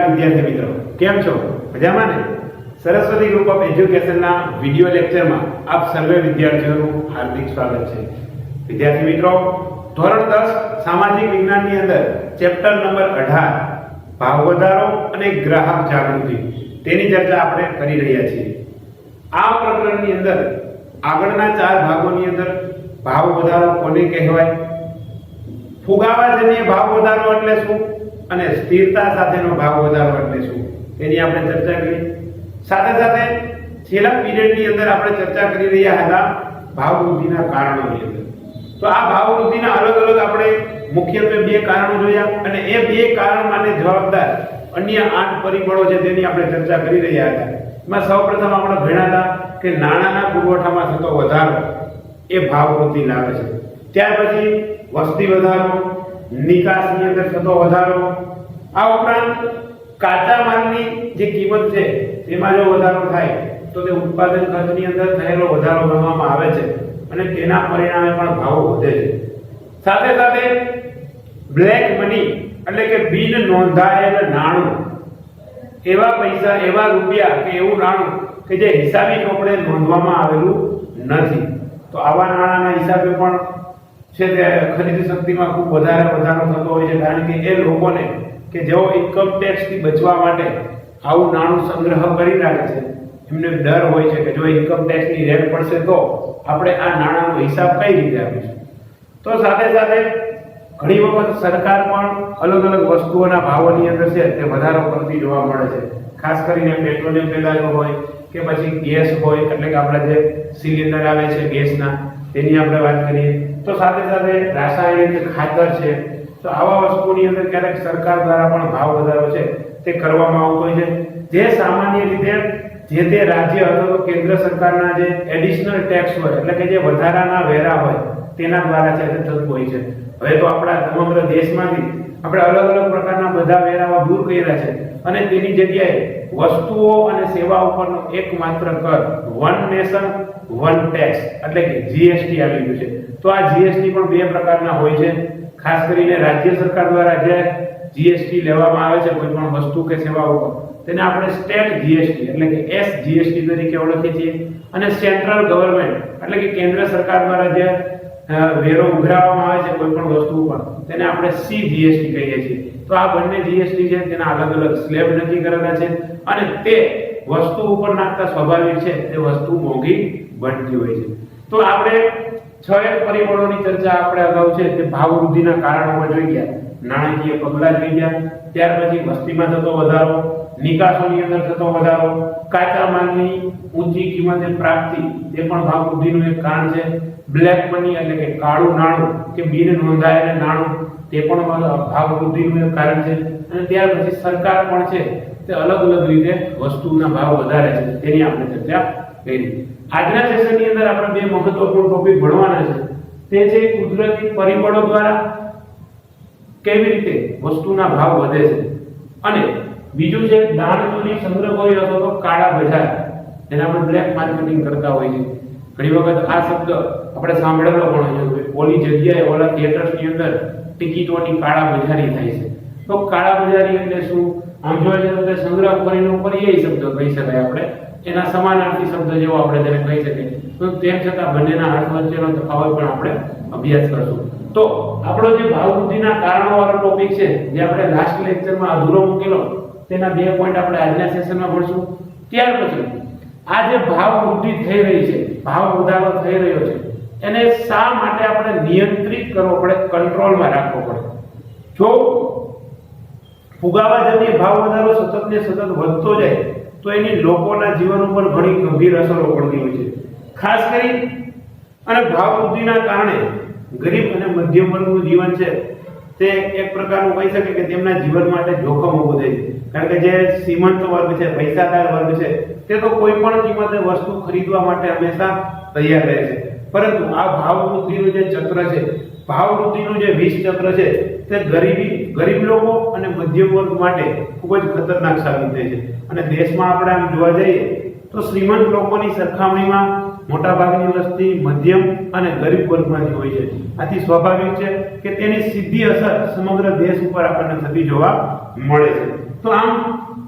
विद्यार्थी मित्रों, केम छो? मजामां ने? सरस्वती ग्रुप ऑफ एज्युकेशन ना विडियो लेक्चर में आप सर्वे विद्यार्थीओनुं हार्दिक स्वागत है। विद्यार्थी मित्रों, धोरण 10 सामाजिक विज्ञान ની અંદર ચેપ્ટર નંબર 18 ભાવ વધારો અને ગ્રાહક જાગૃતિ તેની ચર્ચા આપણે કરી રહ્યા છીએ। આ પ્રકરણની અંદર આગળના 4 ભાગોની અંદર ભાવ વધારો કોને કહેવાય, ફુગાવાજન્ય ભાવ વધારો એટલે શું અને સ્થિરતા સાથેનો ભાવ વધારો એટલે શું તેની આપણે ચર્ચા કરી। સાથે સાથે છેલ્લા પીરિયડની અંદર આપણે ચર્ચા કરી રહ્યા હતા ભાવ વૃદ્ધિના કારણોની અંદર। तो आ भाव वृद्धिना अलग अलग આપણે મુખ્યત્વે બે કારણો જોયા અને એ બે કારણ માટે જવાબદાર અન્ય 8 પરિબળો છે તેની આપણે ચર્ચા કરી રહ્યા હતા। એમાં સૌપ્રથમ આપણે ભણ્યા હતા કે નાણાંના પુરવઠામાં થતો વધારો એ ભાવ વૃદ્ધિ લાવે છે। ત્યાર પછી વસ્તી વધારો, નિકાસની અંદર થતો વધારો, આ ઉપરાંત કાચા માલની જે કિંમત છે તેમાં જો વધારો થાય તો તે ઉત્પાદન ખર્ચની અંદર થયેલો વધારો ગણવામાં આવે છે અને તેના પરિણામે પણ ભાવ વધે છે। સાથે સાથે બ્લેક મની એટલે કે બિન નોંધાયેલ નાણું, એવા પૈસા, એવા રૂપિયા કે એવું નાણું કે જે હિસાબી ચોપડે નોંધવામાં આવેલું નથી, તો આવા નાણાંના હિસાબે પણ છે તે ખરીદ શક્તિમાં ખૂબ વધારો થતો હોય છે। કારણ કે એ લોકોને કે જેઓ ઇન્કમ ટેક્સ થી બચવા માટે આવું નાણું સંગ્રહ કરી રાખે છે, એમને ડર હોય છે કે જો ઇન્કમ ટેક્સ ની રેટ પડશે તો આપણે આ નાણાંનો હિસાબ કઈ રીતે આપીશું। તો સાથે સાથે ઘણી વખત સરકાર પણ અલગ અલગ વસ્તુઓના ભાવોની અંદર છે તે વધારો કરતી જોવા મળે છે। ખાસ કરીને પેટ્રોલિયમ પેદાશો હોય કે પછી ગેસ હોય, એટલે કે આપણા જે સિલિન્ડર આવે છે ગેસના તેની આપણે વાત કરીએ, તો સાથે સાથે રાસાયણિક ખાતર છે, તો આવા વસ્તુની અંદર ક્યારેક સરકાર દ્વારા પણ ભાવ વધારો છે તે કરવામાં આવતો હોય છે, જે સામાન્ય રીતે જે તે રાજ્ય અથવા તો કેન્દ્ર સરકારના જે એડિશનલ ટેક્સ હોય એટલે કે જે વધારાના વેરા હોય તેના દ્વારા છે તે થતું હોય છે। હવે તો આપણા સમગ્ર દેશમાંથી આપણે અલગ અલગ પ્રકારના બધા વેરાઓ દૂર કર્યા છે અને તેની જગ્યાએ વસ્તુઓ અને સેવા ઉપરનો એકમાત્ર કર વન નેશન વન ટેક્સ એટલે કે જીએસટી આવી ગયું છે। તો આ જીએસટી પણ બે પ્રકારના હોય છે। ખાસ કરીને રાજ્ય સરકાર દ્વારા જે જીએસટી લેવામાં આવે છે કોઈ પણ વસ્તુ કે સેવા ઉપર, તેને આપણે સ્ટેટ જીએસટી એટલે કે એસજીએસટી તરીકે ઓળખીએ છીએ, અને સેન્ટ્રલ ગવર્નમેન્ટ એટલે કે કેન્દ્ર સરકાર દ્વારા જે વેરો ઉઘરાવવામાં આવે છે કોઈ પણ વસ્તુ ઉપર તેને આપણે સીજીએસટી કહીએ છીએ। તો આ બંને જીએસટી છે તેના અલગ અલગ સ્લેબ નક્કી કરેલા છે અને તે વસ્તુ ઉપર નાખતા સ્વાભાવિક છે તે વસ્તુ મોંઘી બનતી હોય છે। તો આપણે 6 પરિબળોની ચર્ચા આપણે અગાઉ છે તે ભાવ વૃદ્ધિના કારણોમાં જોઈ ગયા, નાણાકીય પગલાં જોઈ ગયા, ત્યાર પછી વસ્તીમાં થતો વધારો, નિકાસોની અંદર થતો વધારો, કાચા માલની ઊંચી કિંમતે પ્રાપ્તિ તે પણ ભાવ વૃદ્ધિનું એક કારણ છે, બ્લેક મની એટલે કે કાળું નાણું કે બિન નોંધાયેલ નાણું તે પણ ભાવ વૃદ્ધિનું એક કારણ છે, અને ત્યાર પછી સરકાર પણ છે તે અલગ અલગ રીતે વસ્તુના ભાવ વધારે છે તેની આપણે ચર્ચા કરી। આજના સેશનની અંદર આપણે બે મહત્વપૂર્ણ ટોપિક ભણવાના છે, તે છે કુદરતી પરિબળો દ્વારા કેવી રીતે વસ્તુના ભાવ વધે છે, અને બીજું છે દાણચોરી, સંગ્રહખોરી અથવા તો કાળા બજાર, જેને આપણે બ્લેક માર્કેટિંગ કરતા હોઈએ છીએ। ઘણી વખત આ શબ્દ આપણે સાંભળેલો પણ હોય છે, ઓલી જગ્યાએ ઓલા થિયેટર્સની અંદર ટિકિટોની કાળા બજારી થાય છે। તો કાળા બજારી એટલે શું? આમ જોવા જઈએ તો સંગ્રહખોરીનો પર્યાય શબ્દ કહી શકાય, આપણે એના સમાનાર્થી શબ્દ જેવો આપણે તેને કહી શકીએ। તો તેમ છતાં બંનેના અર્થ વચ્ચેનો તફાવત પણ આપણે અભ્યાસ કરશું। તો આપણો જે ભાવ વૃદ્ધિના કારણોવાળો ટોપિક છે જે આપણે લાસ્ટ લેક્ચરમાં અધૂરો મૂકેલો, તેના 2 પોઈન્ટ આપણે આજના સેશનમાં ભણશું। ત્યાર પછી આ જે ભાવ વૃદ્ધિ થઈ રહી છે, ભાવ વધારો થઈ રહ્યો છે, એને શા માટે આપણે નિયંત્રિત કરવો પડે, કંટ્રોલમાં રાખવો પડે। જો ફુગાવાજન્ય ભાવ વધારો સતત ને સતત વધતો જાય તો એની લોકોના જીવન ઉપર ઘણી ગંભીર અસરો પડતી હોય છે। ખાસ કરી અને ભાવ વૃદ્ધિના કારણે ગરીબ અને મધ્યમ વર્ગનું જીવન છે તે એક પ્રકારનું કહી શકે કે તેમના જીવન માટે જોખમ ઊભું થાય છે। કારણ કે જે શ્રીમંત વર્ગ છે, પૈસાદાર વર્ગ છે, તે તો કોઈ પણ કિંમતે વસ્તુ ખરીદવા માટે હંમેશા તૈયાર રહે છે, પરંતુ આ ભાવ વૃદ્ધિનું જે ચક્ર છે, ભાવ વૃદ્ધિનું જે વિષ ચક્ર છે તે ગરીબ લોકો અને મધ્યમ વર્ગ માટે ખૂબ જ ખતરનાક સાબિત થાય છે। અને દેશમાં આપણે આમ જોવા જઈએ તો શ્રીમંત લોકોની સરખામણીમાં મોટાભાગની વસ્તી મધ્યમ અને ગરીબ વર્ગમાંથી હોય છે। આથી સ્વાભાવિક છે કે તેની સીધી અસર સમગ્ર દેશ ઉપર આપણને થતી જોવા મળે છે। તો આમ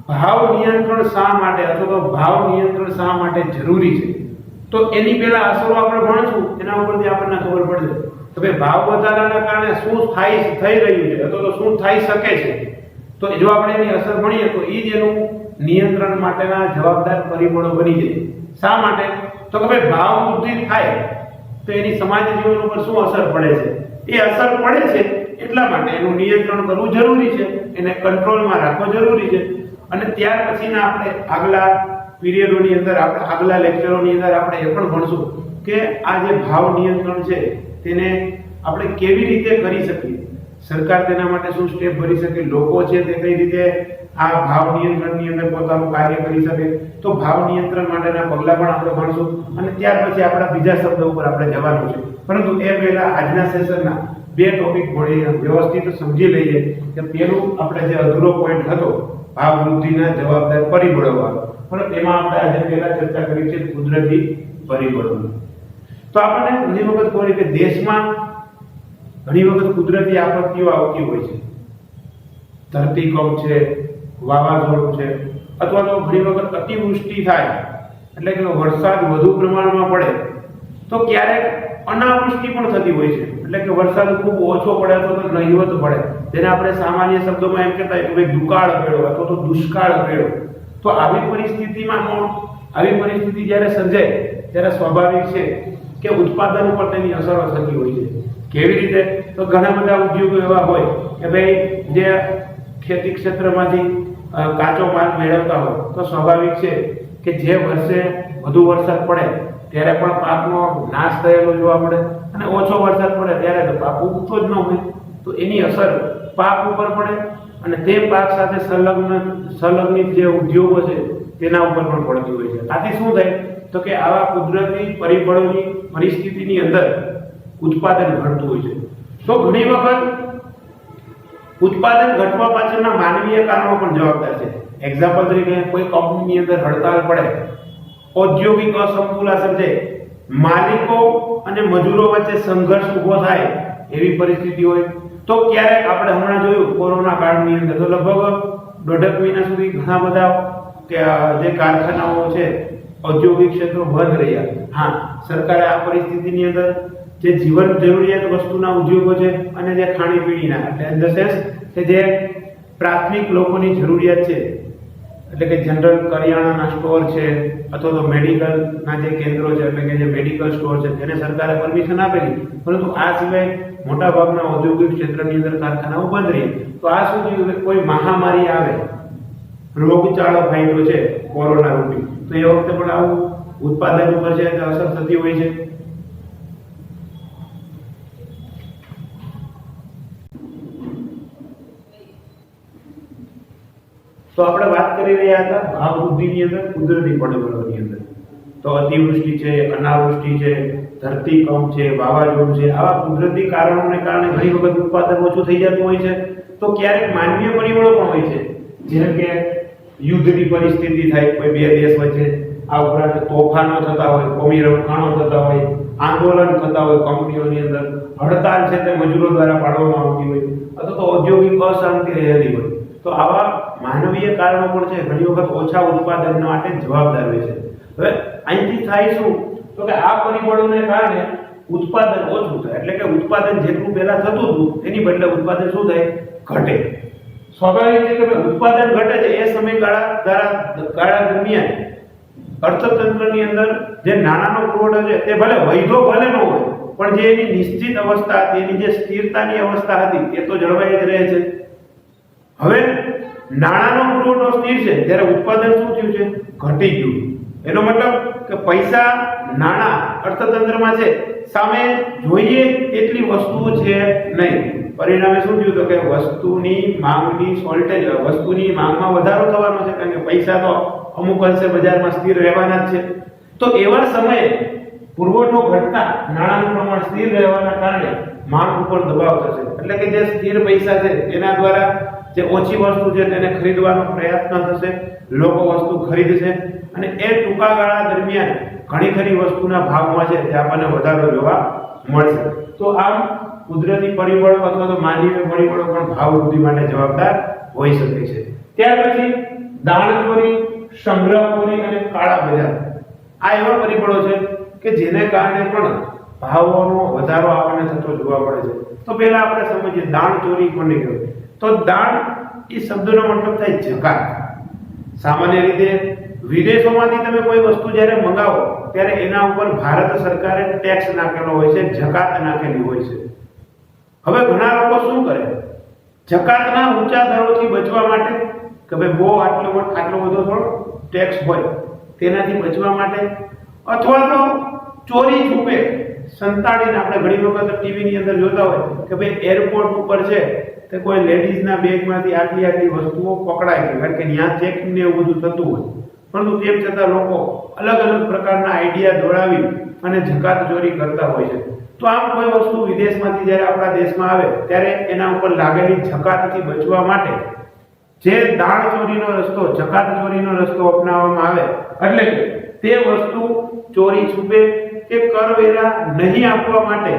ભાવ નિયંત્રણ શા માટે અથવા તો ભાવ નિયંત્રણ શા માટે જરૂરી છે, તો એની પહેલા અસરો આપણે ભણશું, એના ઉપરથી આપણને ખબર પડશે તો ભાઈ ભાવ વધારાના કારણે શું થઈ રહ્યું છે અથવા તો શું થઈ શકે છે. તો જો આપણે એની અસર ભણીએ તો એ જ એનું નિયંત્રણ માટેના જવાબદાર પરિબળો બની જાય. શા માટે? તો કે ભાઈ ભાવ વૃદ્ધિ થાય તો એની સમાજ જીવન ઉપર શું અસર પડે છે, એ અસર પડે છે એટલા માટે એનું નિયંત્રણ કરવું જરૂરી છે, એને કંટ્રોલમાં રાખવો જરૂરી છે. અને ત્યાર પછીના આપણે આગલા પીરિયડોની અંદર આપણે આગલા લેક્ચરોની અંદર આપણે એ પણ ભણશું કે આ જે ભાવ નિયંત્રણ છે તેને આપણે કેવી રીતે કરી શકીએ, સરકાર તેના માટે શું સ્ટેપ ભરી શકે, લોકો છે તે કઈ રીતે આ ભાવ નિયંત્રણની અંદર પોતાનું કાર્ય કરી શકે. તો ભાવ નિયંત્રણ માટેના પગલાં પણ આપણે ભણશું અને ત્યાર પછી આપણા બીજા શબ્દ ઉપર આપણે જવાનું છે. પરંતુ એ પહેલા આજના સેશનના બે ટોપિક વ્યવસ્થિત સમજી લઈએ કે પેલું આપણે જે અધૂરો પોઈન્ટ હતો ભાવ વૃદ્ધિના જવાબદાર પરિબળો વાળો, પણ એમાં આપણે આજે પહેલા ચર્ચા કરી છે કુદરતી પરિબળો. તો આપણને ઘણી વખત ખબર કે દેશમાં ઘણી વખત કુદરતી આપત્તિઓ આવતી હોય છે, ધરતીકંપ છે, વાવાઝોડું છે, અથવા તો ઘણી વખત અતિવૃષ્ટિ થાય એટલે કે વરસાદ વધુ પ્રમાણમાં પડે, તો ક્યારેક અનાવૃષ્ટિ પણ થતી હોય છે એટલે કે વરસાદ ખૂબ ઓછો પડે અથવા તો નહિવત પડે, જેને આપણે સામાન્ય શબ્દોમાં એમ કહેતા હોય કે દુકાળ પડ્યો અથવા તો દુષ્કાળ પડ્યો. તો આવી પરિસ્થિતિ જ્યારે સર્જાય ત્યારે સ્વાભાવિક છે કે ઉત્પાદન ઉપર તેની અસરો થતી હોય છે. કેવી રીતે? તો ઘણા બધા ઉદ્યોગો એવા હોય કે ભાઈ જે ખેતી ક્ષેત્રમાંથી કાચો માલ મેળવતા હોય, તો સ્વાભાવિક છે કે જે વર્ષે વધુ વરસાદ પડે ત્યારે પણ પાકનો નાશ થયેલો જોવા મળે અને ઓછો વરસાદ પડે ત્યારે તો પાક ઉગતો જ ન હોય. તો એની અસર પાક ઉપર પડે અને તે પાક સાથે સંલગ્નિત જે ઉદ્યોગો છે તેના ઉપર પણ પડતી હોય છે. આથી શું થાય તો કે આવા કુદરતી પરિબળોની પરિસ્થિતિની અંદર ઉત્પાદન ઘટતું હોય છે. તો ઘણી વખત ઉત્પાદન ઘટવા પાછળના માનવીય કારણો પણ જવાબદાર છે. એક્ઝામ્પલ તરીકે કોઈ કંપનીની અંદર હડતાલ પડે, ઔદ્યોગિક અસમતુલા સર્જાય, માલિકો અને મજૂરો વચ્ચે સંઘર્ષ ઊભો થાય એવી પરિસ્થિતિ હોય. તો ક્યારેક આપણે હમણાં જોયું કોરોના કાળની અંદર તો લગભગ 1.5 મહિના સુધી ઘણા બધા જે કારખાનાઓ છે, ઔદ્યોગિક ક્ષેત્રો બંધ રહ્યા. હા, સરકારે આ પરિસ્થિતિની અંદર જે જીવન જરૂરિયાત વસ્તુના ઉદ્યોગો છે અને જે ખાણીપીણીના એટલે કે જે પ્રાથમિક લોકોની જરૂરિયાત છે એટલે કે જનરલ કરિયાણાના સ્ટોર છે અથવા તો મેડિકલના જે કેન્દ્રો છે એટલે કે જે મેડિકલ સ્ટોર છે તેને સરકારે પરમિશન આપેલી, પરંતુ આ સિવાય મોટાભાગના ઔદ્યોગિક ક્ષેત્રની અંદર કારખાનાઓ બંધ રહી. તો આ શું થયું કે કોઈ મહામારી આવે, રોગચાળો ફાટ્યો છે કોરોના રૂપી, તો એ વખતે પણ આવું ઉત્પાદન ઉપર છે અસર થતી હોય છે. તો આપણે વાત કરી રહ્યા હતા ભાવ વૃદ્ધિની અંદર કુદરતી પરિબળોની અંદર. તો અતિવૃષ્ટિ છે, અનાવૃષ્ટિ છે, ધરતીકંપ છે, વાવાઝોડું છે, આવા કુદરતી કારણોને કારણે ઘણી વખત ઉત્પાદન ઓછું થઈ જતું હોય છે. તો ક્યારેક માનવીય પરિબળો પણ હોય છે, જેમ કે યુદ્ધની પરિસ્થિતિ થાય કોઈ બે દેશ વચ્ચે, આ ઉપરાંત તોફાનો થતા હોય, કોમી રમખાણો થતા હોય, આંદોલન થતા હોય કંપનીઓની અંદર, હડતાલ છે તે મજૂરો દ્વારા પાડવામાં આવતી હોય અથવા તો ઔદ્યોગિક અશાંતિ રહેલી હોય. તો આવા માનવીય કારણો પણ છે ઘણી વખત ઓછા ઉત્પાદન માટે જવાબદાર હોય છે. હવે અહીંથી થાય શું તો કે આ પરિબળોને કારણે ઉત્પાદન ઓછું થાય એટલે કે ઉત્પાદન જેટલું પહેલા થતું હતું એની બદલે ઉત્પાદન શું થાય? ઘટે. સ્વાભાવિક છે કે ઉત્પાદન ઘટે છે એ સમયગાળા દરમિયાન અર્થતંત્રની અંદર જે નાણાંનો પુરવઠો છે તે ભલે વૈધો ભલે ન હોય, પણ જે એની નિશ્ચિત અવસ્થા હતી, એની જે સ્થિરતાની અવસ્થા હતી એ તો જળવાઈ જ રહે છે. હવે નાણાંનો પુરવઠો સ્થિર છે ત્યારે ઉત્પાદન શું થયું છે? ઘટી ગયું. એનો મતલબ કે પૈસા નાણાં અર્થતંત્રમાં છે, સામે જોઈએ એટલી વસ્તુઓ છે નહીં. પરિણામે શું થયું તો કે વસ્તુની માંગમાં વધારો થવાનો છે, કારણ કે પૈસા તો અમુક અંશે બજારમાં સ્થિર રહેવાના જ છે. તો એવા સમયે પુરવઠો ઘટતા નાણાંનું પ્રમાણ સ્થિર રહેવાના કારણે માંગ ઉપર દબાવ થશે. એટલે કે જે સ્થિર પૈસા છે તેના દ્વારા જે ઓછી વસ્તુ છે તેને ખરીદવાનો પ્રયત્ન થશે, લોકો વસ્તુ ખરીદશે અને એ ટૂંકા ગાળા દરમિયાન ઘણી ખરી વસ્તુના ભાવમાં છે તે આપણને વધારો જોવા મળશે. તો આમ કુદરતી પરિબળો અથવા તો માનવીય પરિબળો પણ ભાવ વૃદ્ધિ માટે જવાબદાર હોઈ શકે છે. ત્યાર પછી દાણચોરી, સંગ્રહખોરી અને કાળા બજાર આ એવા પરિબળો છે કે જેને કારણે પણ ભાવોનો વધારો આપણને થતો જોવા મળે છે. તો પહેલા આપણે સમજીએ દાણચોરી કોને કહેવાય. તો દાણ એ શબ્દનો મતલબ થાય જકાત. સામાન્ય રીતે વિદેશોમાંથી તમે કોઈ વસ્તુ જ્યારે મંગાવો ત્યારે એના ઉપર ભારત સરકારે ટેક્સ નાખેલો હોય છે, જકાત નાખેલી હોય છે. હવે ઘણા લોકો શું કરે, જકાતના ઊંચા દરોથી બચવા માટે કે ભાઈ બહુ આટલો બધો થોડો ટેક્સ હોય તેનાથી બચવા માટે અથવા તો ચોરી છૂપે સંતાડીને, આપણે ઘણી વખત ટીવી ની અંદર જોતા હોય કે ભાઈ એરપોર્ટ ઉપર છે તે કોઈ લેડીઝના બેગમાંથી આટલી વસ્તુઓ પકડાય છે, કારણ કે ત્યાં ચેકિંગ ને એવું બધું થતું હોય. પરંતુ તેમ છતાં લોકો અલગ અલગ પ્રકારના આઈડિયા દોડાવી અને જકાત ચોરી કરતા હોય છે. તો આમ કોઈ વસ્તુ વિદેશમાંથી જ્યારે આપણા દેશમાં આવે ત્યારે એના ઉપર લાગેલી જકાતથી બચવા માટે જે દાણ ચોરીનો રસ્તો, જકાત ચોરીનો રસ્તો અપનાવવામાં આવે, એટલે કે તે વસ્તુ ચોરી છૂપે કે કરવેરા નહીં આપવા માટે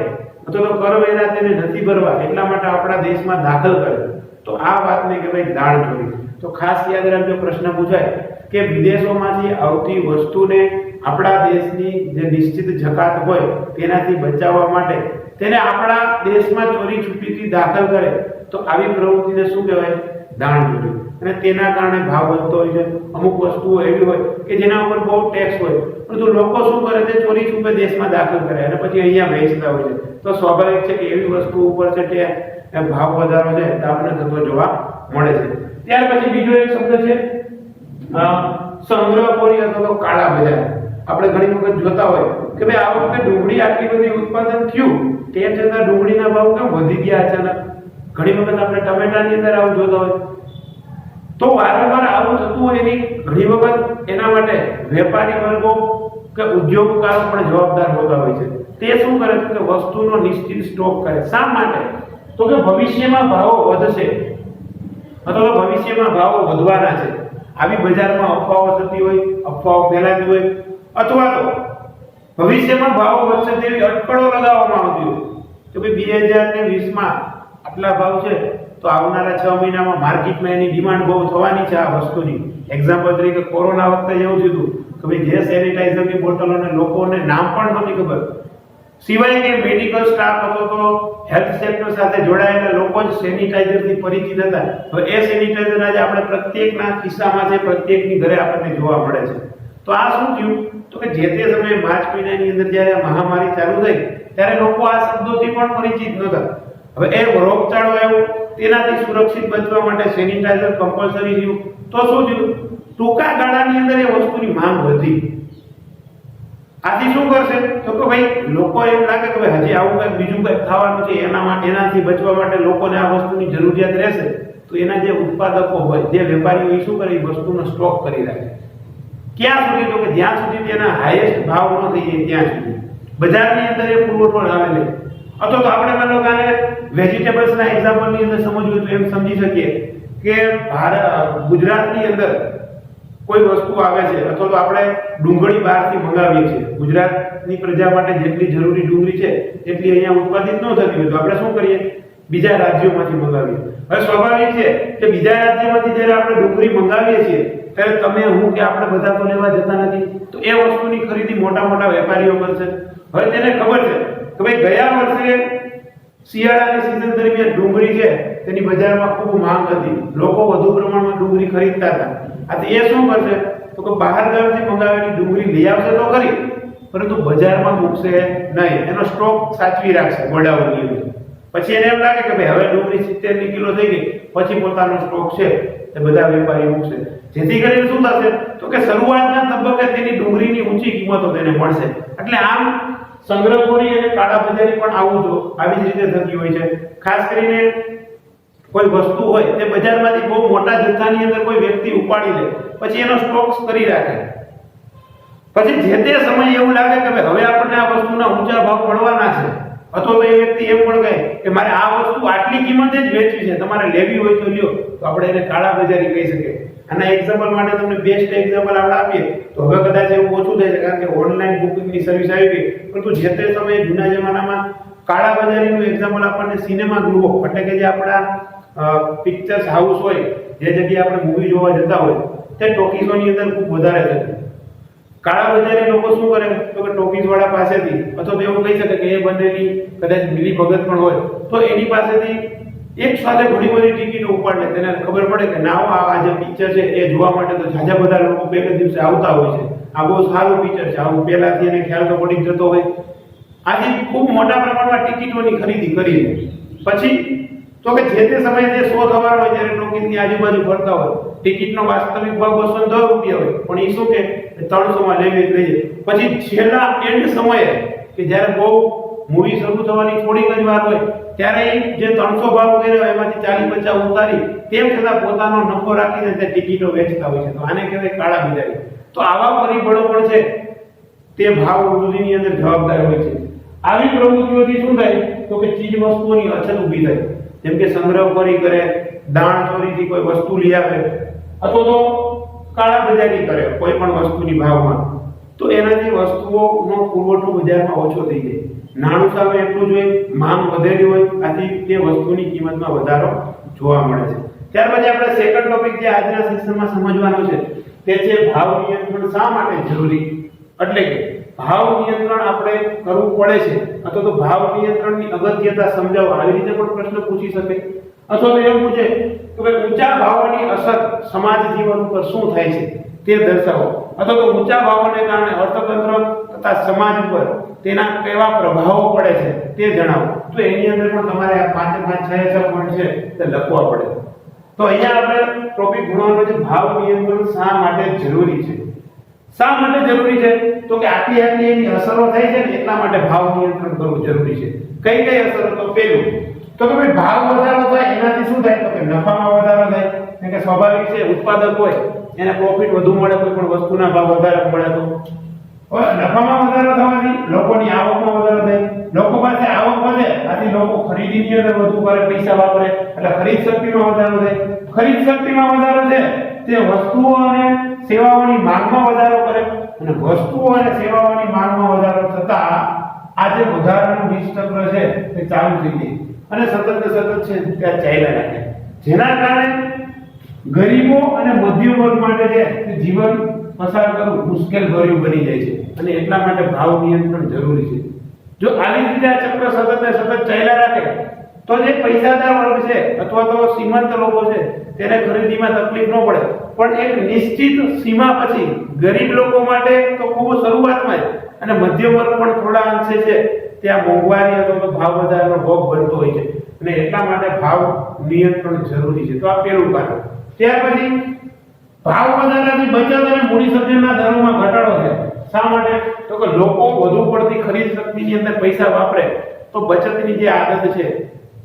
અથવા તો કરવેરા તેને નથી ભરવા એટલા માટે આપણા દેશમાં દાખલ કરે, તો આ વાતને કહેવાય દાણ ચોરી. તો ખાસ યાદ રાખજો, પ્રશ્ન પૂછાય કે વિદેશોમાંથી આવતી વસ્તુને આપણા દેશની જે નિશ્ચિત જકાત હોય તેનાથી બચાવવા માટે તેને આપણા દેશમાં ચોરી છૂપીથી દાખલ કરે, તો આવી પ્રવૃત્તિને શું કહેવાય? દાણ ચોરી. અને તેના કારણે ભાવ વધતો હોય છે. અમુક વસ્તુઓ એવી હોય કે જેના ઉપર બહુ ટેક્સ હોય, પરંતુ લોકો શું કરે, તે ચોરી છૂપે દેશમાં દાખલ કરે અને પછી અહીંયા વેચતા હોય છે. તો સ્વાભાવિક છે કે એવી વસ્તુ ઉપર છે તે ભાવ વધારો છે આપણને થતો જોવા મળે છે. ત્યાર પછી બીજો એક શબ્દ છે સંગ્રહખોરી અથવા તો કાળા બજાર. આપણે ઘણી વખત જોતા હોય કે ભાઈ આ વખતે ડુંગળી આટલી બધી ઉત્પાદન થયું, તેમ છતાં ડુંગળીના ભાવ કેમ વધી ગયા અચાનક. ઘણી વખત આપણે ટમેટાની અંદર આવું જોતા હોય. તો વારંવાર આવું થતું હોય એની ઘણી વખત એના માટે વેપારી વર્ગો કે ઉદ્યોગકારો પણ જવાબદાર હોતા હોય છે. તે શું કરે કે વસ્તુનો નિશ્ચિત સ્ટોક કરે. શા માટે? તો કે ભવિષ્યમાં ભાવો વધશે અથવા તો ભવિષ્યમાં ભાવો વધવાના છે. આવી બજારમાં અફવાઓ થતી હોય, અફવાઓ ફેલાતી હોય, અથવા તો ભવિષ્યમાં ભાવો વધશે તેવી અટકળો લગાવવામાં આવતી હોય કે ભાઈ 2020 માં આટલા ભાવ છે તો આવનારા 6 મહિનામાં માર્કેટમાં એની ડિમાન્ડ બહુ થવાની છે આ વસ્તુની. એક્ઝામ્પલ તરીકે કોરોના વખતે એવું થયું કે ભાઈ જે સેનિટાઈઝરની બોટલોને લોકોને નામ પણ નહોતી ખબર, સિવાય કે મેડિકલ સ્ટાફ હતો તો હેલ્થ સેક્ટર સાથે જોડાયેલા લોકો જ સેનિટાઈઝરથી પરિચિત હતા. હવે એ સેનિટાઈઝર આજે આપણે પ્રત્યેકના ખિસ્સામાં છે, પ્રત્યેકની ઘરે આપણને જોવા મળે છે. તો આ શું થયું તો કે જે તે સમયે માર્ચ મહિનાની અંદર જ્યારે મહામારી ચાલુ થઈ ત્યારે લોકો આ શબ્દોથી પણ પરિચિત નહોતા. હવે એ રોગચાળો આવ્યો, તેનાથી સુરક્ષિત બચવા માટે સેનિટાઈઝર કમ્પલસરી થયું. તો શું થયું? ટૂંકા ગાળાની અંદર એ વસ્તુની માંગ વધી. આથી શું કરશે તો કે ભાઈ લોકો એમ લાગે કે ભાઈ હજી આવું કંઈક બીજું કંઈક ખાવાનું છે, એનાથી બચવા માટે લોકોને આ વસ્તુની જરૂરિયાત રહેશે, તો એના જે ઉત્પાદકો હોય, જે વેપારીઓ, એ શું કરે, વસ્તુનો સ્ટોક કરી રાખે. ક્યાં સુધી? તો કે જ્યાં સુધી તેના હાઈએસ્ટ ભાવ ન થઈ જાય ત્યાં સુધી બજારની અંદર એ પુરવઠો આવે નહીં. અથવા તો આપણે માનો કે વેજીટેબલ્સના એક્ઝામ્પલની અંદર સમજવું તો એમ સમજી શકીએ કે ગુજરાતની અંદર કોઈ વસ્તુ આવે છે અથવા તો આપણે ડુંગળી બહારથી મંગાવીએ છીએ, ગુજરાતની પ્રજા માટે જેટલી જરૂરી ડુંગળી છે એટલી અહીંયા ઉત્પાદિત ન થતી હોય તો આપણે શું કરીએ? બીજા રાજ્યોમાંથી મંગાવીએ. હવે સ્વાભાવિક છે કે બીજા રાજ્યમાંથી જ્યારે આપણે ડુંગળી મંગાવીએ છીએ ત્યારે તમે, હું કે આપણે બધા તો લેવા જતા નથી, તો એ વસ્તુની ખરીદી મોટા મોટા વેપારીઓ કરશે. હવે તેને ખબર છે કે ભાઈ ગયા વર્ષે શિયાળાની સિઝન દરમિયાન ડુંગળી છે તેની બજારમાં ખૂબ માંગ હતી, લોકો વધુ પ્રમાણમાં ડુંગળી ખરીદતા હતા. આથી એ શું કરશે તો કે બહાર ગામથી મંગાવેલી ડુંગળી લઈ આવશે તો ખરી, પરંતુ બજારમાં મૂકશે નહીં, એનો સ્ટોક સાચવી રાખશે ગોડાઉનની અંદર. પછી એને એમ લાગે કે ભાઈ હવે ડુંગળી 70 કિલો થઈ ગઈ, પછી પોતાનો સ્ટોક છે તે બધા વેપારી મૂકશે. જેથી કરીને શું થશે તો કે શરૂઆતના તબક્કે તેની ડુંગળીની ઊંચી કિંમતો તેને મળશે. એટલે આમ સંગ્રહખોરી અને કાળા બજારી પણ આવી જ રીતે થતી હોય છે. ખાસ કરીને કોઈ વસ્તુ હોય તે બજારમાંથી બહુ મોટા જથ્થાની અંદર કોઈ વ્યક્તિ ઉપાડી લે, પછી એનો સ્ટોક કરી રાખે. પછી જે તે સમયે એવું લાગે કે ભાઈ હવે આપણને આ વસ્તુના ઊંચા ભાવ મળવાના છે, અથવા તો એ વ્યક્તિ એમ પણ કહે કે મારે આ વસ્તુ આટલી કિંમતે જ વેચવી છે, તમારે લેવી હોય તો લ્યો, તો આપણે એને કાળા બજારી કહી શકીએ. આના એક્ઝામ્પલ માટે તમને બેસ્ટ એક્ઝામ્પલ આપણે આપીએ તો હવે કદાચ એવું ઓછું થાય છે કારણ કે ઓનલાઈન બુકિંગની સર્વિસ આવી ગઈ, પરંતુ જે તે સમયે જૂના જમાનામાં કાળા બજારીનું એક્ઝામ્પલ આપણને સિનેમા ગૃહો, એટલે કે જે આપણા પિક્ચર્સ હાઉસ હોય જે જગ્યાએ આપણે મૂવી જોવા જતા હોય તે ટોકીઝોની અંદર ખૂબ વધારે છે. કાળા બજારી લોકો શું કરે તો કે ટોકીઝ વાળા પાસેથી અથવા તો એવું કહી શકે કે એ બંનેની કદાચ મિલી ભગત પણ હોય તો એની પાસેથી એક સાથે ઘણી બધી ટિકિટો ઉપાડે. તેને ખબર પડે કે ના આ જે પિક્ચર છે એ જોવા માટે તો જાજા બધા લોકો બે દિવસે આવતા હોય છે, આ બહુ સારું પિક્ચર છે, આવું પહેલાથી એને ખ્યાલ તો પડી જતો હોય. આથી ખૂબ મોટા પ્રમાણમાં ટિકિટોની ખરીદી કરી. પછી તો કે જે તે સમયે જે શો થવાનો હોય ત્યારે ટોકીઝની આજુબાજુ ફરતા હોય, ટિકિટનો વાસ્તવિક ભાવ 210 રૂપિયા હોય પણ એ શું કે 300 માં લઈ લઈએ. પછી છેલ્લા એન્ડ સમયે કે જ્યારે બહુ મૂવી શરૂ થવાની થોડીક જ વાર હોય ત્યારે જે 300 ભાવ કર્યો એમાંથી 40-50 ઉતારી તેમ છતાં પોતાનો નફો રાખીને તે ટિકિટો વેચતા હોય છે. તો આને કહેવાય કાળા બજારી. તો આવા પરિબળો પણ છે તે ભાવ વૃદ્ધિની અંદર જવાબદાર હોય છે. આવી પ્રવૃત્તિઓથી શું થાય તો કે ચીજ વસ્તુઓની અછત ઊભી થાય. જેમ કે સંગ્રહખોરી કરે, દાણ ચોરીથી કોઈ વસ્તુ લઈ આવે અથવા તો કાળા બજારી કરે કોઈ પણ વસ્તુની ભાવમાં, તો એનાથી વસ્તુઓનો પુરવઠો બજારમાં ઓછો થઈ જાય. નાણું સામે એટલું જ હોય, માંગ વધેલી હોય, આથી તે વસ્તુની કિંમતમાં વધારો જોવા મળે છે. ત્યાર પછી આપણે સેકન્ડ ટોપિક જે આજના સેશનમાં સમજવાનો છે તે છે ભાવ નિયંત્રણ શા માટે જરૂરી. એટલે કે ભાવ નિયંત્રણ આપણે કરવું પડે છે અથવા તો ભાવ નિયંત્રણની અગત્યતા સમજાવો, આવી રીતે પણ પ્રશ્ન પૂછી શકે. અથવા તો એમ પૂછે કે ભાઈ ઊંચા ભાવોની અસર સમાજ જીવન ઉપર શું થાય છે તે દર્શાવો, અથવા તો ઊંચા ભાવોને કારણે અર્થતંત્ર તથા સમાજ ઉપર તેના કેવા પ્રભાવો પડે છે તે જણાવો. તો એની અંદર પણ તમારે આ 5-6 પોઈન્ટ છે તે લખવા પડે. તો અહીંયા આપણે ટોપિક ભણવાનો છે ભાવ નિયંત્રણ શા માટે જરૂરી છે. શા માટે જરૂરી છે તો કે આટલી એની અસરો થાય છે ને એટલા માટે ભાવ નિયંત્રણ કરવું જરૂરી છે. કઈ કઈ અસરો? તો પહેલું તો કે ભાઈ ભાવ વધારો થાય એનાથી શું થાય તો કે નફામાં વધારો થાય. કે સ્વાભાવિક છે ઉત્પાદક હોય એને પ્રોફિટ વધુ મળે, કોઈ પણ વસ્તુના ભાવ વધારે મળે તો નફામાં વધારો થવાથી લોકોની આવકમાં વધારો થાય. લોકો પાસે આવક વધે આથી લોકો ખરીદીની અંદર વધુ કરે, પૈસા વાપરે એટલે ખરીદ શક્તિમાં વધારો થાય. ખરીદ શક્તિમાં વધારો છે તે વસ્તુઓ અને સેવાઓની માંગમાં વધારો કરે અને વસ્તુઓ અને સેવાઓની માંગમાં વધારો થતા આ જે વધારાનું વીજચક્ર છે તે ચાલુ થઈ જાય અને સતત છે ત્યાં ચાલ્યા રાખે. જેના કારણે ગરીબો અને મધ્યમ વર્ગ માટે છે તે જીવન પસાર કરવું મુશ્કેલ ભર્યું બની જાય છે અને એટલા માટે ભાવ નિયંત્રણ જરૂરી છે. જો આવી રીતે આ ચક્ર સતત ચાલ્યા રાખે તો જે પૈસાદાર વર્ગ છે અથવા તો શ્રીમંત લોકો છે તેને ખરીદીમાં તકલીફ ન પડે, પણ એક નિશ્ચિત સીમા પછી ગરીબ લોકો માટે તો ખૂબ શરૂઆતમાં જ અને મધ્યમ વર્ગ પણ થોડા અંશે છે ત્યાં મોંઘવારી અથવા તો ભાવ વધારાનો ભોગ બનતો હોય છે અને એટલા માટે ભાવ નિયંત્રણ જરૂરી છે. તો આ પહેલું કારણ. ત્યાર પછી ભાવ વધારાથી બચત અને મૂડી સર્જનના દરોમાં ઘટાડો થાય. શા માટે તો કે લોકો વધુ પડતી ખરીદ શક્તિની અંદર પૈસા વાપરે તો બચતની જે આદત છે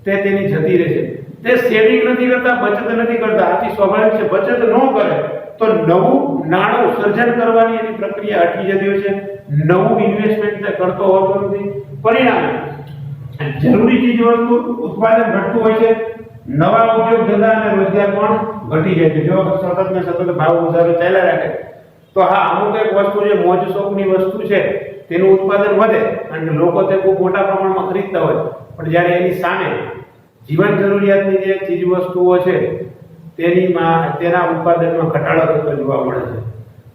તે તેની જતી રહે છે. તે સેવિંગ નથી કરતા, બચત નથી કરતા. આથી સ્વાભાવિક છે બચત ન કરે તો નવું નાણું સર્જન કરવાની એની પ્રક્રિયા અટકી જતી હોય છે, નવું ઇન્વેસ્ટમેન્ટ કરતો હોતો નથી. પરિણામે જરૂરી ચીજ વસ્તુ ઉત્પાદન ઘટતું હોય છે, નવા ઉદ્યોગ ધંધા અને રોજગાર પણ ઘટી જાય છે. જો સતત ભાવ વધારો ચાલ્યા રાખે તો હા અમુક એક વસ્તુ જે મોજ શોખની વસ્તુ છે તેનું ઉત્પાદન વધે અને લોકો તે ખૂબ મોટા પ્રમાણમાં ખરીદતા હોય, પણ જ્યારે એની સામે જીવન જરૂરિયાતની જે ચીજ વસ્તુઓ છે તેના ઉત્પાદનમાં ઘટાડો થતો જોવા મળે છે.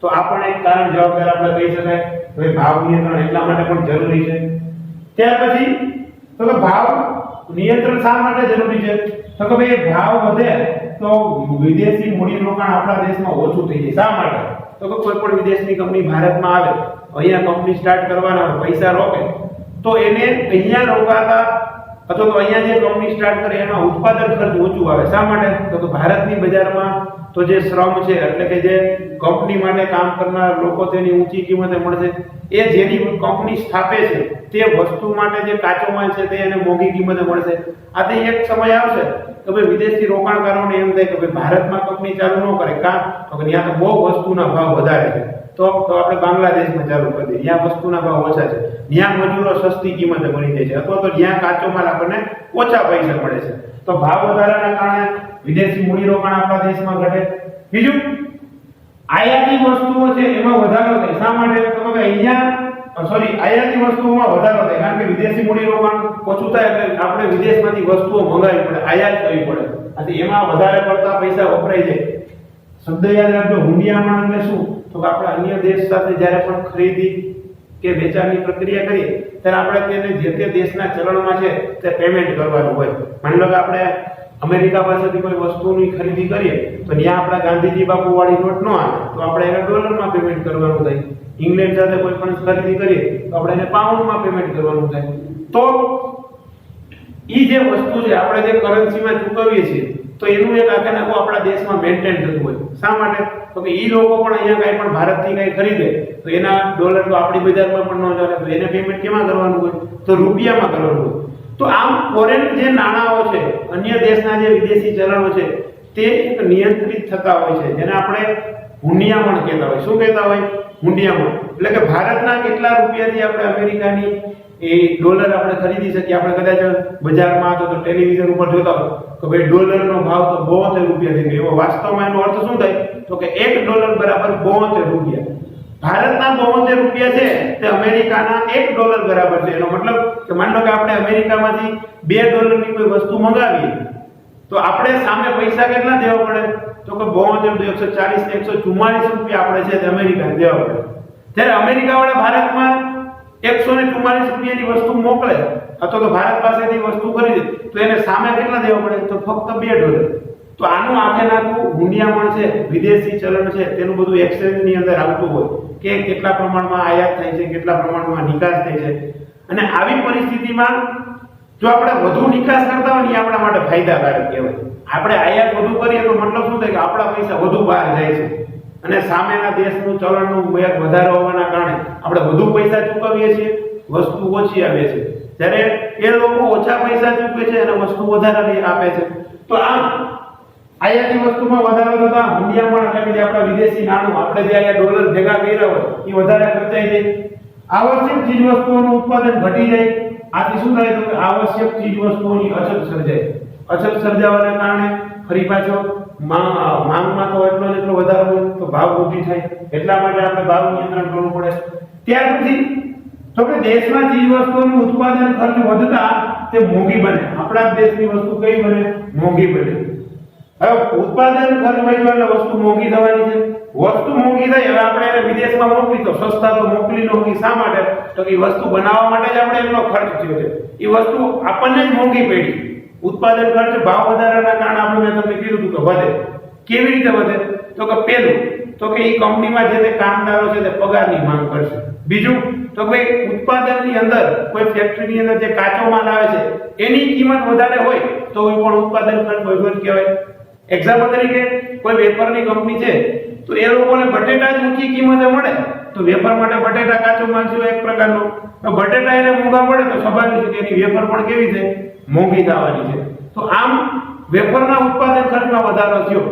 તો આ પણ એક કારણ જવાબદાર આપણે કહી શકાય. તો ભાવ નિયંત્રણ એટલા માટે પણ જરૂરી છે. ત્યાર પછી તો કે ભાવ નિયંત્રણ શા માટે જરૂરી છે તો કે ભાઈ ભાવ વધે તો વિદેશી મૂડી રોકાણ આપણા દેશમાં ઓછું થઈ જાય. શા માટે તો કે કોઈ પણ વિદેશની કંપની ભારતમાં આવે, અહીંયા કંપની સ્ટાર્ટ કરવાના પૈસા રોકે તો એને અહીંયા રોકાતા અથવા તો અહીંયા જે કંપની સ્ટાર્ટ કરે એમાં ઉત્પાદન ખર્ચ ઓછું આવે. શા માટે તો કે ભારતની બજારમાં તો જે શ્રમ છે એટલે કે જે કંપની માટે કામ કરનાર લોકો તેની ઊંચી કિંમતે મળશે. એ જેની કંપની સ્થાપે છે તે વસ્તુ માટે જે કાચો માલ છે તે એને મોંઘી કિંમતે મળશે. આથી એક સમય આવશે કે ભાઈ વિદેશી રોકાણકારોને એમ થાય કે ભાઈ ભારતમાં કંપની ચાલુ ન કરે, કાં તો કે ત્યાં તો બહુ વસ્તુના ભાવ વધારે છે તો આપણે બાંગ્લાદેશમાં ચાલુ કરી દઈએ, ત્યાં વસ્તુના ભાવ ઓછા છે, ત્યાં મજૂરો સસ્તી કિંમતે મળી જાય છે અથવા તો ત્યાં કાચો માલ આપણને ઓછા પૈસા મળે છે. તો ભાવ વધારાના કારણે વિદેશી મૂડીરોકાણ આપણા દેશમાં ઘટે. બીજું આયાતી વસ્તુઓ છે એમાં વધારો થાય. શા માટે તો કે અહીંયા સોરી આયાતી વસ્તુઓમાં વધારો થાય, કારણ કે વિદેશી મૂડીરોકાણ ઓછું થાય એટલે આપણે વિદેશમાંથી વસ્તુઓ મંગાવવી પડે, આયાત કરવી પડે, આથી એમાં વધારે પડતા પૈસા વપરાય છે. શબ્દ યાદ રાખજો, હુંડિયામણ એટલે શું? તો કે આપણે અન્ય દેશ સાથે જ્યારે પણ ખરીદી કે વેચાણની પ્રક્રિયા કરીએ ત્યારે આપણે તેને જે તે દેશના ચલણમાં છે તે પેમેન્ટ કરવાનું હોય. માની લો કે આપણે અમેરિકા પાસેથી કોઈ વસ્તુની ખરીદી કરીએ તો ત્યાં આપણા ગાંધીજી બાપુ વાળી નોટ ન આવે તો આપણે એને ડોલરમાં પેમેન્ટ કરવાનું થાય. ઇંગ્લેન્ડ સાથે કોઈ પણ ખરીદી કરીએ તો આપણે એને પાઉન્ડમાં પેમેન્ટ કરવાનું થાય. તો ઈ જે વસ્તુ છે આપણે જે કરન્સીમાં ચૂકવીએ છીએ તો એનું એક આખે આખું આપણા દેશમાં મેન્ટેન થતું હોય. શા માટે? તો કે ઈ લોકો પણ અહીંયા કઈ પણ ભારતથી કઈ ખરીદે તો એના ડોલર તો આપણી બજારમાં પણ ન ચાલે, તો એને પેમેન્ટ કેમાં કરવાનું હોય? તો રૂપિયામાં કરવાનું હોય. તો આમ ફોરેન જે નાણાંઓ છે, અન્ય દેશના જે વિદેશી ચલણો છે તે એક નિયંત્રિત થતા હોય છે, જેને આપણે હુંડિયામણ કહેતા હોય. શું કહેતા હોય? હુંડિયામણ. એટલે કે ભારતના કેટલા રૂપિયાથી આપણે અમેરિકાની એ ડોલર આપણે ખરીદી શકીએ. આપણે કદાચ બજારમાં તો ટેલિવિઝન ઉપર જોતા હોય કે ભાઈ ડોલરનો ભાવ તો 72 રૂપિયા થઈ ગયો. એવો વાસ્તવમાં એનો અર્થ શું થાય? તો કે 1 ડોલર બરાબર 72 રૂપિયા. ભારતના 72 રૂપિયા છે તે અમેરિકાના 1 ડોલર બરાબર છે. એનો મતલબ કે માની લો કે આપણે અમેરિકામાંથી 2 ડોલરની કોઈ વસ્તુ મંગાવીએ તો આપણે સામે પૈસા કેટલા દેવા પડે? તો કે 72 140 144 રૂપિયા આપણે છે તે અમેરિકાને દેવા પડે. જ્યારે અમેરિકા વાળા ભારતમાં 144 રૂપિયાની વસ્તુ મોકલે અથવા તો ભારત પાસેથી વસ્તુ ખરીદે તો એને સામે કેટલા દેવા પડે? તો ફક્ત 2 ડોલર. તો આનું આખે નાખું હુંડિયામણ છે, વિદેશી ચલણ છે, તેનું બધું એક્સચેન્જની અંદર આવતું હોય કે કેટલા પ્રમાણમાં આયાત થાય છે, કેટલા પ્રમાણમાં નિકાસ થાય છે. અને આવી પરિસ્થિતિમાં જો આપણે વધુ નિકાસ કરતા હોય ને આપણા માટે ફાયદાકારક કહેવાય. આપણે આયાત વધુ કરીએ તો મતલબ શું થાય કે આપણા પૈસા વધુ બહાર જાય છે અને સામેના દેશનું ચલણનું વ્યાજ વધારે હોવાના કારણે આપણે વધુ પૈસા ચૂકવીએ છીએ, વસ્તુ ઓછી આવે છે. જ્યારે એ લોકો ઓછા પૈસા ચૂકવે છે અને વસ્તુ વધારે આપે છે. તો આમ આયાતી વસ્તુમાં વધારો થતા હુંડિયામણ એટલે કે આપણા વિદેશી નાણું આપણે જે આયા ડોલર ભેગા કર્યા હોય એ વધારે ખર્ચાઈ જાય. આવશ્યક ચીજ વસ્તુઓનું ઉત્પાદન ઘટી જાય. આથી શું થાય? તો આવશ્યક ચીજ વસ્તુઓની અછત સર્જાય. અછત સર્જાવાના કારણે ફરી પાછો માંગમાં તો એટલો વધારો હોય તો ભાવ વૃદ્ધિ થાય. એટલા માટે આપણે ભાવ નિયંત્રણ કરવું પડે. ત્યાર પછી તો કે દેશમાં ચીજ વસ્તુઓનું ઉત્પાદન ખર્ચ વધતા તે મોંઘી બને. આપણા દેશની વસ્તુ કઈ બને? મોંઘી બને. હવે ઉત્પાદન ખર્ચ વધ્યો એટલે વસ્તુ મોંઘી થવાની છે. વસ્તુ મોંઘી થઈ હવે આપણે એને વિદેશમાં મોકલી તો સસ્તા તો મોકલી નો. શા માટે? તો કે વસ્તુ બનાવવા માટે જ આપણે એનો ખર્ચ થયો છે. એ વસ્તુ આપણને જ મોંઘી પડી. ઉત્પાદન ખર્ચ ભાવ વધારાના કારણે આપણે તમને કીધું કે વધે. કેવી રીતે વધે? તો કે પહેલું તો કે એ કંપનીમાં જે તે કામદારો છે તે પગારની માંગ કરશે. બીજું તો કે ઉત્પાદનની અંદર કોઈ ફેક્ટરીની અંદર જે કાચો માલ આવે છે એની કિંમત વધારે હોય તો એ પણ ઉત્પાદન ખર્ચ વધ્યો જ કહેવાય. એક્ઝામ્પલ તરીકે કોઈ વેપારની કંપની છે તો એ લોકોને બટેટા જ ઊંચી કિંમતે મળે તો વેપાર માટે બટેટા કાચો માલ છે એક પ્રકારનો. બટેટા એને મોંઘા મળે તો સ્વાભાવિક છે કે એની વેપાર પણ કેવી છે? મોંઘી થવાની છે. તો આમ વેપારના ઉત્પાદન ખર્ચમાં વધારો થયો.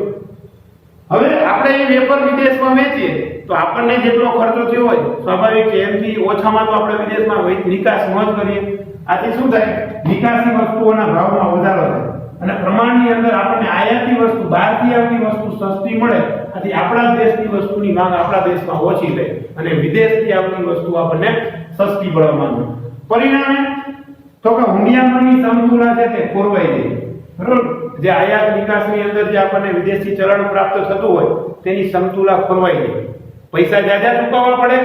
હવે આપણે એ વેપાર વિદેશમાં વેચીએ તો આપણને જેટલો ખર્ચો થયો હોય સ્વાભાવિક છે એમથી ઓછામાં તો આપણે વિદેશમાં નિકાસ ન જ કરીએ. આથી શું થાય? નિકાસી વસ્તુઓના ભાવમાં વધારો થાય અને પ્રમાણની અંદર આપણને આયાતી વસ્તુ બહારથી આવતી વસ્તુ સસ્તી મળે. આથી આપણા દેશની વસ્તુની માંગ આપણા દેશમાં ઓછી રહે અને વિદેશથી આવતી વસ્તુ આપણને સસ્તી પડવા માંગે. પરિણામે તો કે હુંડિયામણની સમતુલા છે તે ખોરવાઈ જાય. બરોબર? જે આયાત નિકાસની અંદર જે આપણને વિદેશી ચલણ પ્રાપ્ત થતું હોય તેની સમતુલા ખોરવાઈ જાય. પૈસા જ્યાં ચૂકવવા પડે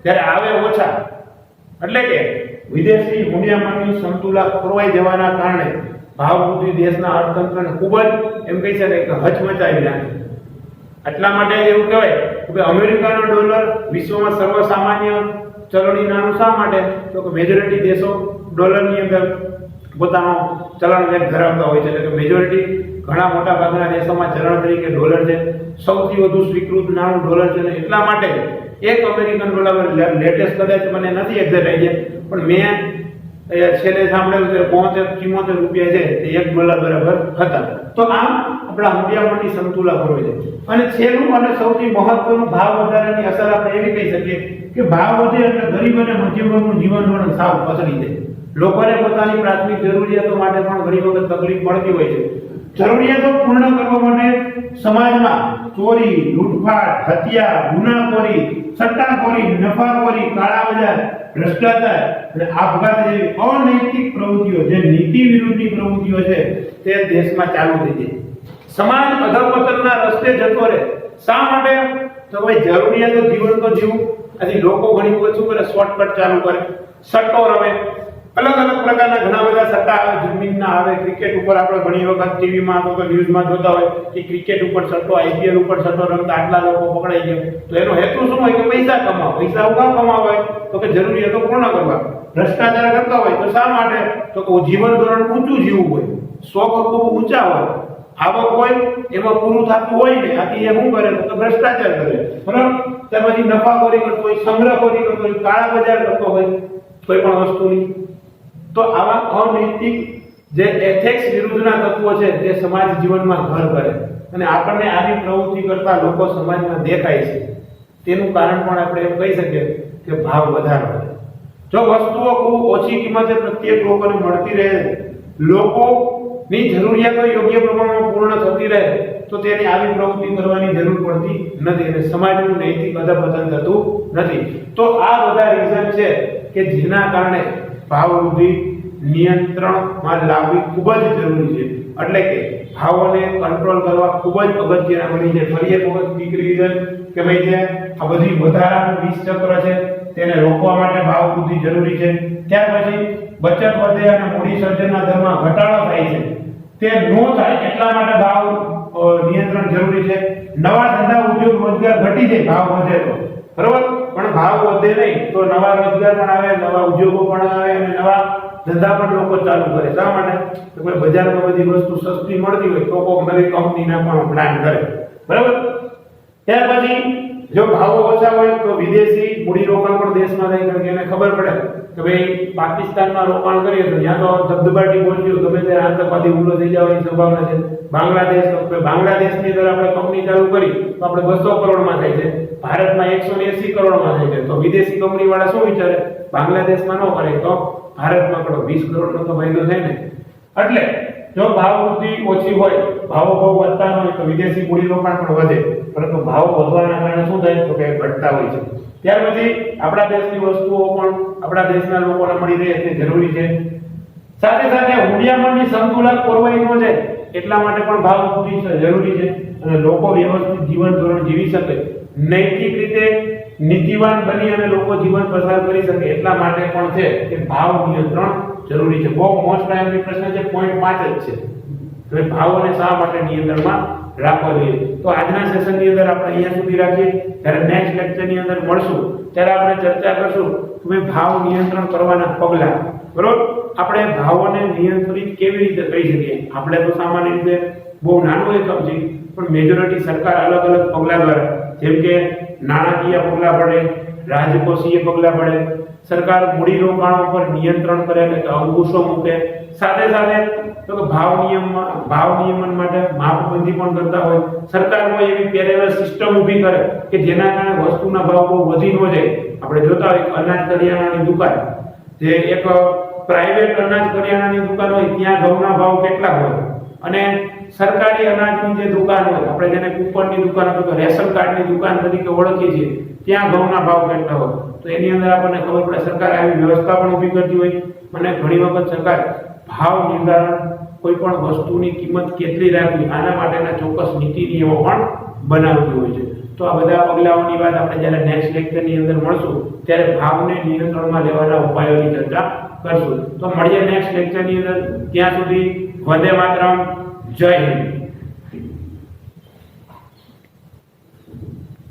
ત્યારે આવે ઓછા. એટલે કે વિદેશી હુંડિયામણની સમતુલા ખોરવાઈ જવાના કારણે ભાવ વૃદ્ધિ દેશના અર્થતંત્રને ખૂબ જ એમ કહી શકાય કે હચમચાવી નાખે. એટલા માટે એવું કહેવાય કે અમેરિકાનો ડોલર વિશ્વમાં સર્વસામાન્ય ચલણી નાણું શા માટે? તો કે મેજોરિટી દેશો ડોલરની અંદર પોતાનો ચલણ વેગ ધરાવતા હોય છે. એટલે કે મેજોરિટી ઘણા મોટા ભાગના દેશોમાં ચલણ તરીકે ડોલર છે. સૌથી વધુ સ્વીકૃત નાણું ડોલર છે અને એટલા માટે એક અમેરિકન ડોલર લેટેસ્ટ કદાચ મને નથી એક્ઝેક્ટ આઈડિયા પણ મેં છેલ્લે સાંભળેલું કે 74 રૂપિયા છે તે 1 ડોલર બરાબર હતા. તો આમ આપણા હુંડિયામણની સમતુલા ખોરવાઈ જાય. અને છેલ્લું અને સૌથી મહત્વનું ભાવ વધારાની અસર આપણે એવી કહી શકીએ કે ભાવ વધે એટલે ગરીબ અને મધ્યમ વર્ગનું જીવન ધોરણ સાવ પછડી જાય. લોકોને પોતાની પ્રાથમિક જરૂરિયાતો માટે પણ ઘણી વખત તકલીફ પડતી હોય છે. જરૂરિયાતો પૂર્ણ કરવા માટે સમાજમાં ચોરી, લૂંટફાટ, હત્યા, ગુનાખોરી, સટ્ટાખોરી, નફાખોરી, કાળા બજાર, ભ્રષ્ટાચાર અને આપઘાત જેવી અનૈતિક પ્રવૃત્તિઓ, જે નીતિ વિરુદ્ધની પ્રવૃત્તિઓ છે, તે દેશમાં ચાલુ થઈ છે. સમાજ અધપતનના રસ્તે જતો રહે. શા માટે? તો ભાઈ જરૂરિયાતો જીવન તો જીવું. આથી લોકો ઘણી વખત શું કરે, શોર્ટકટ ચાલુ કરે, સટ્ટો રમે, અલગ અલગ પ્રકારના ઘણા બધા સટ્ટા આવે, જમીનના આવે, ક્રિકેટ ઉપર આપણે ઘણી વખત ટીવીમાં અથવા ન્યૂઝમાં જોતા હોય કે ક્રિકેટ ઉપર સટ્ટો, આઈપીએલ ઉપર સટ્ટો રમતા આટલા લોકો પકડાઈ ગયા. તો એનો હેતુ શું હોય કે પૈસા કમાવો. પૈસા ઉભા કમાવા હોય તો કે જરૂરિયાતો પૂર્ણ કરવા. ભ્રષ્ટાચાર કરતા હોય તો શા માટે? તો કે જીવન ધોરણ ઊંચું જીવવું હોય, શોખ ખૂબ ઊંચા હોય, આવક હોય એમાં પૂરું થતું હોય ને, આથી એ શું કરે તો ભ્રષ્ટાચાર કરે, બરાબર. ત્યાર પછી નફાખોરી કરતો હોય, સંગ્રહખોરી કરતો હોય, કાળા બજાર કરતો હોય કોઈ પણ વસ્તુની. તો આવા અનૈતિક જે એથિક્સ વિરુદ્ધના તત્વો છે તે સમાજ જીવનમાં ઘર કરે અને આપણને આવી પ્રવૃત્તિ કરતા લોકો સમાજમાં દેખાય છે. તેનું કારણ પણ આપણે એમ કહી શકીએ કે ભાવ વધારો. જો વસ્તુઓ ખૂબ ઓછી કિંમતે પ્રત્યેક લોકોને મળતી રહે, લોકોની જરૂરિયાતો યોગ્ય પ્રમાણમાં પૂર્ણ થતી રહે, તો તેની આવી પ્રવૃત્તિ કરવાની જરૂર પડતી નથી અને સમાજનું નૈતિક અધપતન થતું નથી. તો આ બધા રીઝન છે કે જેના કારણે ભાવ વૃદ્ધિ નિયંત્રણમાં લાવવી ખૂબ જ જરૂરી છે. એટલે કે ભાવોને કંટ્રોલ કરવા ખૂબ જ અગત્યના બની છે. ફરી એક વખત બીક રીઝન કે ભાઈ જે આ બધી વધારાનું વિષ ચક્ર છે તેને રોકવા માટે ભાવ વૃદ્ધિ જરૂરી છે. ત્યાર પછી બચત વધે અને મૂડી સર્જનના દરમાં ઘટાડો થાય છે, તે ન થાય એટલા માટે ભાવ નિયંત્રણ જરૂરી છે. નવા ધંધા ઉદ્યોગ રોજગાર ઘટી જાય ભાવ વધે તો, બરોબર, પણ ભાવ વધે નહીં તો નવા રોજગાર પણ આવે, નવા ઉદ્યોગો પણ આવે અને નવા ધંધા પણ લોકો ચાલુ કરે. શા માટે? તો કોઈ બજારમાં બધી વસ્તુ સસ્તી મળતી હોય તો કોઈ નવી કંપની નાખવાનો પ્લાન કરે, બરાબર. ત્યાર પછી જો ભાવો ઓછા હોય તો વિદેશી મૂડીરોકાણ પણ દેશમાં થાય, કારણ કે એને ખબર પડે કે ભાઈ પાકિસ્તાનમાં રોકાણ કરીએ તો ત્યાં તો ધબધબાટી પહોંચ્યું, ગમે ત્યારે આતંકવાદી હુમલો થઈ જવાની સંભાવના છે. બાંગ્લાદેશની અંદર આપણે કંપની ચાલુ કરી તો આપણે 200 કરોડમાં થાય છે, ભારતમાં 180 કરોડમાં થાય છે. તો વિદેશી કંપની વાળા શું વિચારે, બાંગ્લાદેશમાં ન કરે તો ભારતમાં કરો, 20 કરોડનો તો ફાયદો થાય ને. એટલે જો ભાવ વૃદ્ધિ ઓછી હોય, ભાવો બહુ વધતા હોય તો વિદેશી મૂડીરોકાણ પણ વધે, પરંતુ ભાવ વધવાના કારણે શું થાય તો કે ઘટતા હોય છે. ત્યાર પછી આપણા દેશની વસ્તુઓ પણ આપણા દેશના લોકોને મળી રહે તે જરૂરી છે. સાથે સાથે હુંડિયામણની સમતુલા ખોરવાઈ ન જાય એટલા માટે પણ ભાવ વૃદ્ધિ જરૂરી છે અને લોકો વ્યવસ્થિત જીવન ધોરણ જીવી શકે, નૈતિક રીતે નીતિવાન બની અને લોકો જીવન પસાર કરી શકે એટલા માટે પણ છે કે ભાવ નિયંત્રણ જરૂરી છે. બહુ મોસ્ટ ટાઈમની પ્રશ્ન છે, પોઈન્ટ 5 જ છે કે ભાવોને શા માટે નિયંત્રણમાં રાખવા જોઈએ. તો આજના સેશનની અંદર આપણે અહીંયા સુધી રાખીએ. જ્યારે નેક્સ્ટ લેક્ચરની અંદર મળશું ત્યારે આપણે ચર્ચા કરશું કે ભાવ નિયંત્રણ કરવાના પગલાં, બરોબર. આપણે ભાવોને નિયંત્રિત કેવી રીતે કરી શકીએ. આપણે તો સામાન્ય રીતે બહુ નાનું એકમ છે, પણ મેજોરિટી સરકાર અલગ અલગ પગલાં દ્વારા, જેમ કે નાણાકીય પગલાં પડે, રાજકોષીય પગલાં પડે, સરકાર મૂડીરોકાણો પર નિયંત્રણ કરે એટલે કે અંકુશો મૂકે, સાથે સાથે તો કે ભાવ નિયમન માટે માપબંધી પણ કરતા હોય. સરકાર કોઈ એવી પેરેલલ સિસ્ટમ ઊભી કરે કે જેના કારણે વસ્તુના ભાવ બહુ વધી ન જાય. આપણે જોતા હોય અનાજ કરિયાણાની દુકાન, જે એક પ્રાઇવેટ અનાજ કરિયાણાની દુકાન હોય ત્યાં ઘઉંના ભાવ કેટલા હોય અને સરકારી અનાજની જે દુકાન હોય, આપણે જેને કૂપનની દુકાન અથવા તો રેશન કાર્ડની દુકાન તરીકે ઓળખીએ છીએ, ત્યાં ઘઉંના ભાવ કેટલા હોય. તો એની અંદર આપણને ખબર પડે સરકાર આવી વ્યવસ્થા પણ ઊભી કરતી હોય અને ઘણી વખત સરકાર ભાવ નિર્ધારણ, કોઈ પણ વસ્તુની કિંમત કેટલી રાખવી આના માટેના ચોક્કસ નીતિ નિયમો પણ બનાવતી હોય છે. તો આ બધા પગલાઓની વાત આપણે જ્યારે નેક્સ્ટ લેક્ચરની અંદર મળશું ત્યારે ભાવને નિયંત્રણમાં લેવાના ઉપાયોની ચર્ચા કરશું. તો મળીએ નેક્સ્ટ લેક્ચરની અંદર. ત્યાં સુધી વંદે માતરમ, જય હિન્દ.